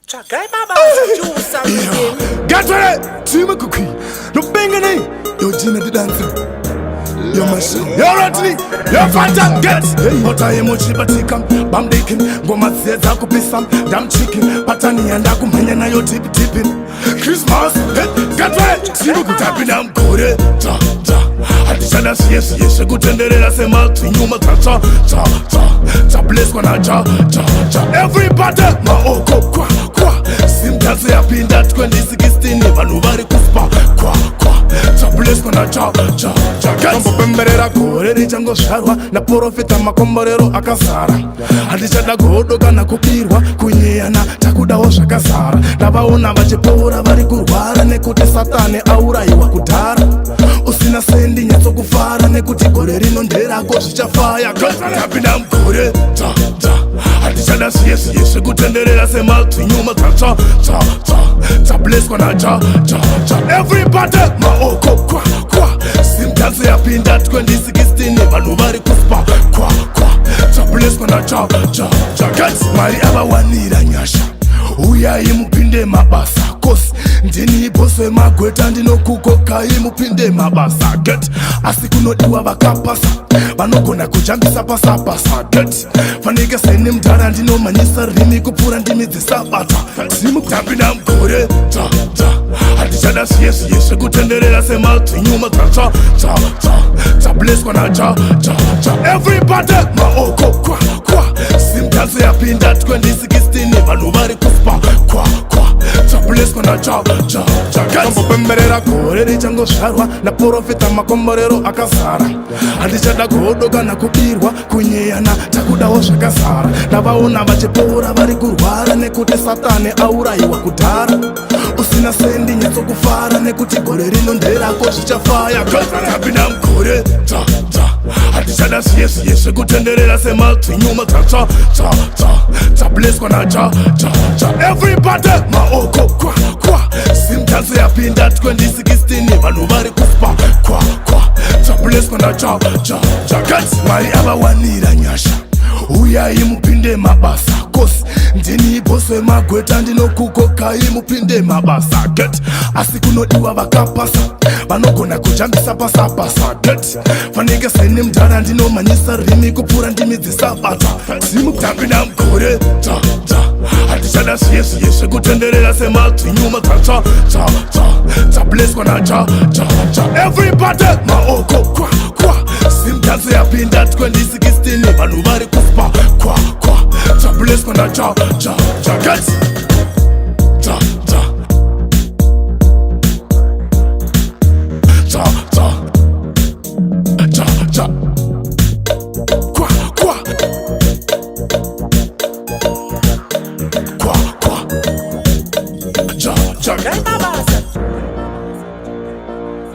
Tsvagai Mabasa, Jusa. Get ready, Makwikwi. No banging, you're Gina the dancer. You're my son. You're ready. You're fat. Get. But I am much batikam. Bam dekin. Goma zeza kupisam. Damn chicken. Patani and akumanya na yo tipping. Christmas. Get ready. Makwikwi tapping. I'm good. Adishana yes. Good tenderera se mal. Tinyuma cha. Bless kona cha. Everybody. Ma oko kwa. Simtaze yapinda 2016. Vanu vari kuspa. Kwa. Bless kona cha. Kambo pemberera kore richango sharwa. Na profeta makomborero akasara. Adichada godoka na kupirwa. Kunyeyana takudawo shakasara. Navaona vachipora vari kurwara. Nekuti satane auraiwa kudhara. Usina sendi nyatso kufara. Nekuti gore rino nderako zvichafaya. Tapinda mukore Adichada yes. Kutenderera semalti nyuma cha. Bless kona cha. Everybody maoko kwa. Simtaze yapinda 2016. Vanu vari kuspa kwa. Bless kona cha. Mari avawanira nyasha. Uyai mupinde mabasa. Kosi ndini boswe magweta ndinokukoka mupinde mabasa. Get asikunodiwa vakapasa. Vanogona kujambisa pasapasa. Get fanike seni mdara ndinomanyisa rimi kupura ndimi dzisabata. Simukutapinda mukore Adichada yes. Kutenderera semalti nyuma cha. Bless kona cha. Everybody maoko kwa. Simtaze yapinda 2016. Vanu vari kuspa kwa. Bless kona cha. Kambo pemberera kore richango sharwa. Na profeta makomborero akasara. Adichada godoka na kupirwa. Kunyeyana takudawo shakasara. Navaona vachipora vari kurwara. Nekuti satane auraiwa kudhara. Usina sendi nyatso kufara. Nekuti gore rino nderako zvichafaya. Tapinda mukore Adichada yes. Kutenderera semalti nyuma cha. Bless kona cha. Everybody maoko kwa. Simtaze yapinda 2016. Vanu vari kuspa kwa. Bless kona cha. Mari avawanira nyasha. Uyai mupinde mabasa. Kosi ndini boswe magweta ndinokukoka mupinde mabasa. Get asikunodiwa vakapasa. Vanogona kujambisa pasapasa. Get fanike seni mdara ndinomanyisa rimi kupura ndimi dzisabata. Simukutapinda mukore Adichada yes. Kutenderera semalti nyuma cha. Bless kona cha. Everybody maoko kwa. Simtaze yapinda 2016. Vanu vari kuspa kwa. Bless kona cha.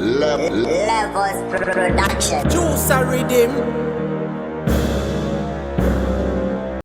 Levels production. Jusa rhythm.